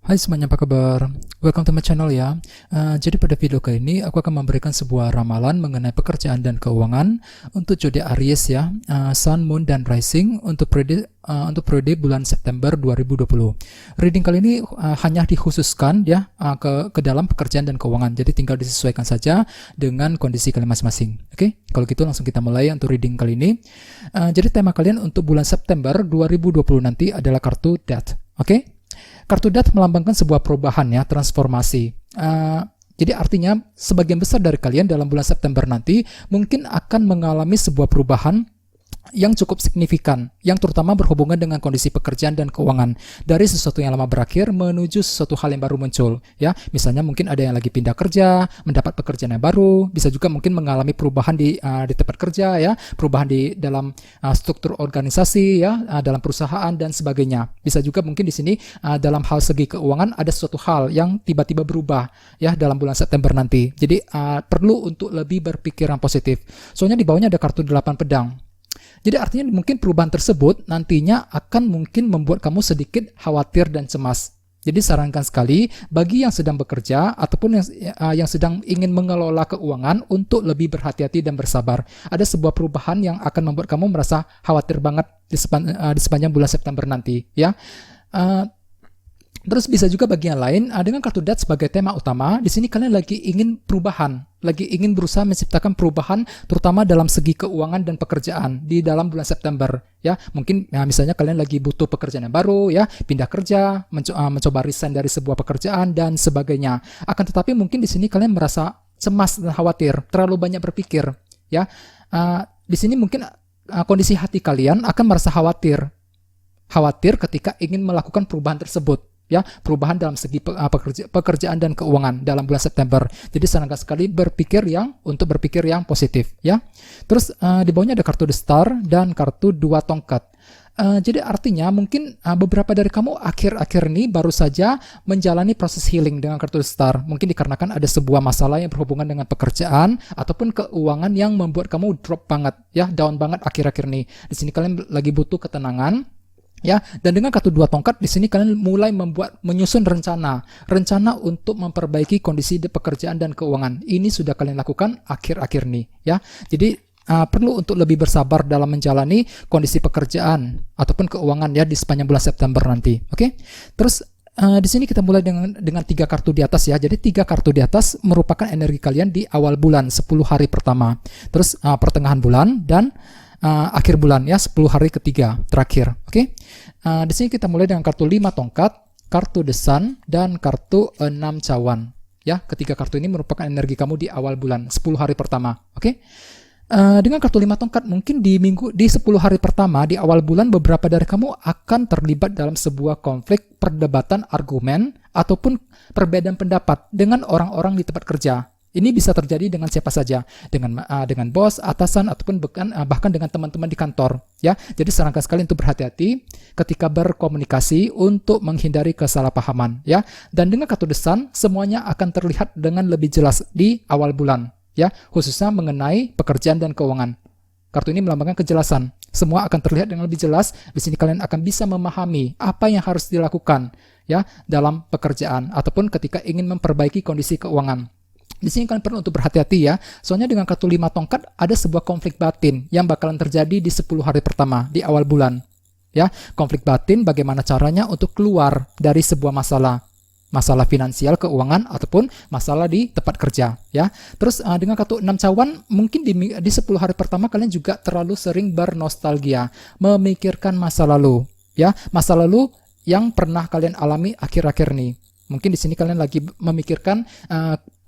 Hai semuanya, apa kabar? Welcome to my channel ya. Jadi pada video kali ini aku akan memberikan sebuah ramalan mengenai pekerjaan dan keuangan untuk zodiak Aries ya, Sun, Moon, dan Rising untuk periode bulan September 2020. Reading kali ini hanya dikhususkan ya ke dalam pekerjaan dan keuangan. Jadi tinggal disesuaikan saja dengan kondisi kalian masing-masing. Oke, kalau gitu langsung kita mulai untuk reading kali ini. Jadi tema kalian untuk bulan September 2020 nanti adalah kartu Death. Oke? Kartu Death melambangkan sebuah perubahan ya, transformasi. Jadi artinya sebagian besar dari kalian dalam bulan September nanti mungkin akan mengalami sebuah perubahan yang cukup signifikan, yang terutama berhubungan dengan kondisi pekerjaan dan keuangan, dari sesuatu yang lama berakhir menuju sesuatu hal yang baru muncul ya. Misalnya mungkin ada yang lagi pindah kerja, mendapat pekerjaan yang baru, bisa juga mungkin mengalami perubahan di tempat kerja ya, perubahan di dalam struktur organisasi ya, dalam perusahaan dan sebagainya. Bisa juga mungkin di sini dalam hal segi keuangan ada sesuatu hal yang tiba-tiba berubah ya dalam bulan September nanti. Jadi perlu untuk lebih berpikiran positif. Soalnya di bawahnya ada kartu 8 pedang. Jadi artinya mungkin perubahan tersebut nantinya akan mungkin membuat kamu sedikit khawatir dan cemas. Jadi sarankan sekali bagi yang sedang bekerja ataupun yang sedang ingin mengelola keuangan untuk lebih berhati-hati dan bersabar. Ada sebuah perubahan yang akan membuat kamu merasa khawatir banget di sepanjang bulan September nanti ya. Terus bisa juga bagi yang lain dengan kartu Death sebagai tema utama. Di sini kalian lagi ingin perubahan, lagi ingin berusaha menciptakan perubahan, terutama dalam segi keuangan dan pekerjaan di dalam bulan September. Ya, mungkin misalnya kalian lagi butuh pekerjaan yang baru, ya, pindah kerja, mencoba resign dari sebuah pekerjaan dan sebagainya. Akan tetapi mungkin di sini kalian merasa cemas dan khawatir, terlalu banyak berpikir. Ya, di sini mungkin kondisi hati kalian akan merasa khawatir ketika ingin melakukan perubahan tersebut. Ya, perubahan dalam segi pekerjaan dan keuangan dalam bulan September. Jadi sarankan sekali berpikir yang positif ya. Terus di bawahnya ada kartu The Star dan kartu 2 tongkat. Jadi artinya mungkin beberapa dari kamu akhir-akhir ini baru saja menjalani proses healing dengan kartu The Star. Mungkin dikarenakan ada sebuah masalah yang berhubungan dengan pekerjaan ataupun keuangan yang membuat kamu drop banget ya, down banget akhir-akhir ini. Di sini kalian lagi butuh ketenangan. Ya, dan dengan kartu 2 tongkat di sini kalian mulai menyusun rencana untuk memperbaiki kondisi pekerjaan dan keuangan. Ini sudah kalian lakukan akhir-akhir ini, ya. Jadi perlu untuk lebih bersabar dalam menjalani kondisi pekerjaan ataupun keuangan ya di sepanjang bulan September nanti. Oke. Terus di sini kita mulai dengan 3 kartu di atas ya. Jadi 3 kartu di atas merupakan energi kalian di awal bulan 10 hari pertama. Terus pertengahan bulan dan akhir bulan ya, 10 hari ketiga terakhir. Oke. Di sini kita mulai dengan kartu 5 tongkat, kartu The Sun, dan kartu 6 cawan. Ya, ketiga kartu ini merupakan energi kamu di awal bulan 10 hari pertama. Oke. Dengan kartu 5 tongkat mungkin di 10 hari pertama di awal bulan beberapa dari kamu akan terlibat dalam sebuah konflik, perdebatan, argumen ataupun perbedaan pendapat dengan orang-orang di tempat kerja. Ini bisa terjadi dengan siapa saja, dengan bos, atasan, ataupun bahkan dengan teman-teman di kantor. Ya, jadi sarankan sekali untuk berhati-hati ketika berkomunikasi untuk menghindari kesalahpahaman. Ya, dan dengan kartu The Sun, semuanya akan terlihat dengan lebih jelas di awal bulan. Ya, khususnya mengenai pekerjaan dan keuangan. Kartu ini melambangkan kejelasan. Semua akan terlihat dengan lebih jelas. Di sini kalian akan bisa memahami apa yang harus dilakukan ya dalam pekerjaan ataupun ketika ingin memperbaiki kondisi keuangan. Di sini kalian perlu untuk berhati-hati ya, soalnya dengan kartu 5 tongkat ada sebuah konflik batin yang bakalan terjadi di 10 hari pertama di awal bulan. Ya, konflik batin bagaimana caranya untuk keluar dari sebuah masalah finansial, keuangan ataupun masalah di tempat kerja ya. Terus dengan kartu 6 cawan mungkin di 10 hari pertama kalian juga terlalu sering bernostalgia, memikirkan masa lalu ya, masa lalu yang pernah kalian alami akhir-akhir ini. Mungkin di sini kalian lagi memikirkan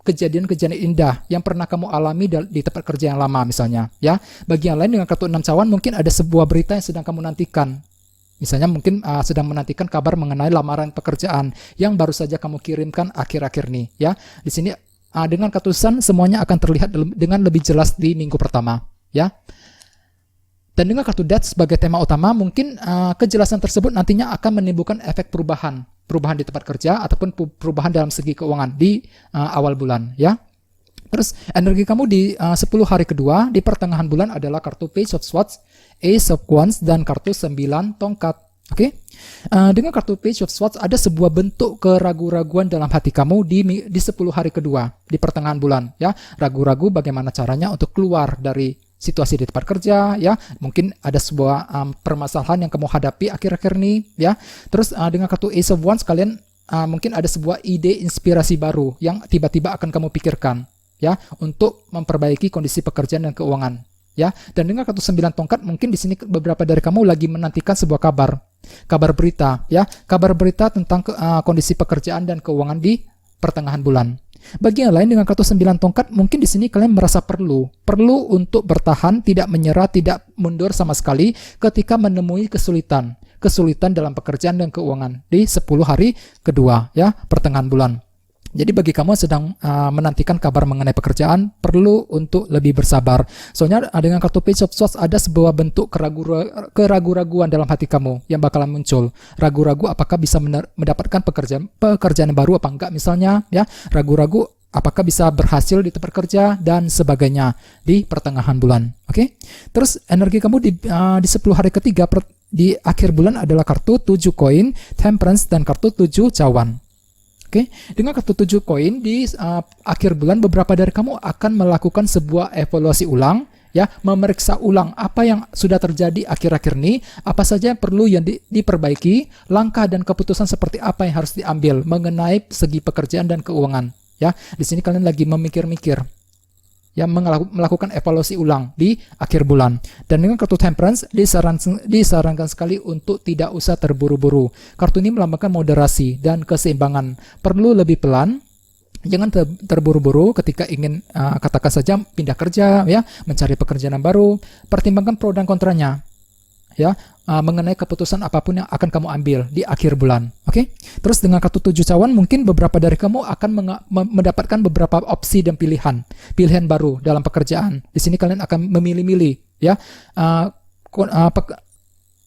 kejadian-kejadian indah yang pernah kamu alami di tempat kerja yang lama misalnya ya. Bagi yang lain dengan kartu 6 cawan mungkin ada sebuah berita yang sedang kamu nantikan. Misalnya mungkin sedang menantikan kabar mengenai lamaran pekerjaan yang baru saja kamu kirimkan akhir-akhir ini ya. Di sini dengan kartu Sun semuanya akan terlihat dengan lebih jelas di minggu pertama ya. Dan dengan kartu Death sebagai tema utama mungkin kejelasan tersebut nantinya akan menimbulkan efek perubahan di tempat kerja ataupun perubahan dalam segi keuangan di awal bulan ya. Terus energi kamu di 10 hari kedua di pertengahan bulan adalah kartu Page of Swords, Ace of Wands, dan kartu 9 tongkat. Oke. Dengan kartu Page of Swords ada sebuah bentuk keraguan-raguan dalam hati kamu di 10 hari kedua di pertengahan bulan, ya. Ragu-ragu bagaimana caranya untuk keluar dari situasi di tempat kerja, ya. Mungkin ada sebuah permasalahan yang kamu hadapi akhir-akhir ini, ya. Terus dengan kartu Ace of Wands kalian mungkin ada sebuah ide inspirasi baru yang tiba-tiba akan kamu pikirkan, ya, untuk memperbaiki kondisi pekerjaan dan keuangan, ya. Dan dengan kartu 9 tongkat mungkin di sini beberapa dari kamu lagi menantikan sebuah kabar berita, ya, kabar berita tentang kondisi pekerjaan dan keuangan di pertengahan bulan. Bagi yang lain dengan kartu 9 tongkat, mungkin di sini kalian merasa perlu untuk bertahan, tidak menyerah, tidak mundur sama sekali ketika menemui kesulitan dalam pekerjaan dan keuangan di 10 hari kedua, ya, pertengahan bulan. Jadi bagi kamu yang sedang menantikan kabar mengenai pekerjaan, perlu untuk lebih bersabar. Soalnya dengan kartu Page of Swords ada sebuah bentuk keraguan-raguan dalam hati kamu yang bakalan muncul. Ragu-ragu apakah bisa mendapatkan pekerjaan yang baru apa enggak misalnya, ya. Ragu-ragu apakah bisa berhasil di tempat kerja dan sebagainya di pertengahan bulan. Oke. Terus energi kamu di 10 hari ketiga di akhir bulan adalah kartu 7 koin, Temperance, dan kartu 7 cawan. Oke, dengan kartu 7 koin di akhir bulan beberapa dari kamu akan melakukan sebuah evaluasi ulang, ya, memeriksa ulang apa yang sudah terjadi akhir-akhir ini, apa saja yang perlu yang diperbaiki, langkah dan keputusan seperti apa yang harus diambil mengenai segi pekerjaan dan keuangan, ya. Di sini kalian lagi memikir-mikir, ya, melakukan evaluasi ulang di akhir bulan. Dan dengan kartu Temperance disarankan sekali untuk tidak usah terburu-buru. Kartu ini melambangkan moderasi dan keseimbangan. Perlu lebih pelan, jangan terburu-buru ketika ingin katakan saja pindah kerja, ya, mencari pekerjaan yang baru. Pertimbangkan pro dan kontranya, ya, mengenai keputusan apapun yang akan kamu ambil di akhir bulan. Oke. Terus dengan kartu 7 cawan mungkin beberapa dari kamu akan mendapatkan beberapa opsi dan pilihan baru dalam pekerjaan. Di sini kalian akan memilih-milih, ya,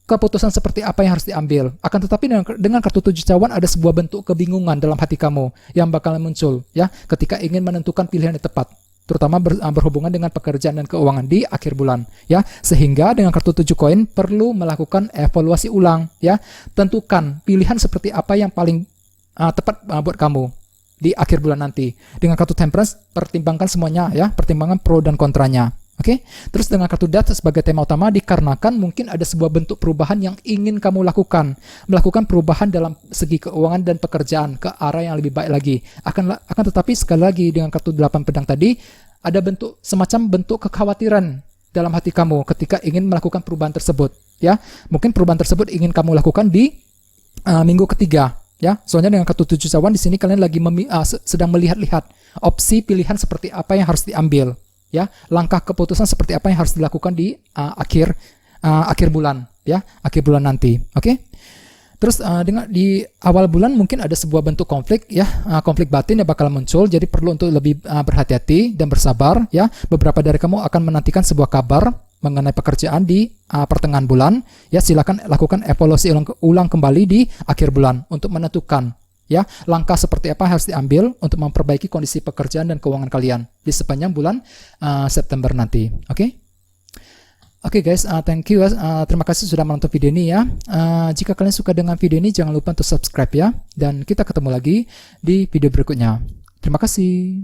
keputusan seperti apa yang harus diambil. Akan tetapi dengan kartu 7 cawan ada sebuah bentuk kebingungan dalam hati kamu yang bakalan muncul, ya, ketika ingin menentukan pilihan yang tepat, terutama berhubungan dengan pekerjaan dan keuangan di akhir bulan, ya. Sehingga dengan kartu 7 koin perlu melakukan evaluasi ulang, ya. Tentukan pilihan seperti apa yang paling tepat buat kamu di akhir bulan nanti. Dengan kartu Temperance pertimbangkan semuanya, ya, pertimbangkan pro dan kontranya. Oke. Terus dengan kartu Death sebagai tema utama dikarenakan mungkin ada sebuah bentuk perubahan yang ingin kamu lakukan, melakukan perubahan dalam segi keuangan dan pekerjaan ke arah yang lebih baik lagi. Akan tetapi sekali lagi dengan kartu 8 pedang tadi ada semacam bentuk kekhawatiran dalam hati kamu ketika ingin melakukan perubahan tersebut, ya. Mungkin perubahan tersebut ingin kamu lakukan di minggu ketiga, ya. Soalnya dengan kartu 7 cawan di sini kalian lagi sedang melihat-lihat opsi pilihan seperti apa yang harus diambil, ya. Langkah keputusan seperti apa yang harus dilakukan di akhir bulan, ya, akhir bulan nanti. Oke. Terus dengan di awal bulan mungkin ada sebuah bentuk konflik, ya, konflik batin yang bakal muncul. Jadi perlu untuk lebih berhati-hati dan bersabar, ya. Beberapa dari kamu akan menantikan sebuah kabar mengenai pekerjaan di pertengahan bulan, ya. Silakan lakukan evaluasi ulang kembali di akhir bulan untuk menentukan, ya, langkah seperti apa yang harus diambil untuk memperbaiki kondisi pekerjaan dan keuangan kalian di sepanjang bulan September nanti. Oke. Oke guys, thank you, terima kasih sudah menonton video ini, ya. Jika kalian suka dengan video ini jangan lupa untuk subscribe, ya, dan kita ketemu lagi di video berikutnya. Terima kasih.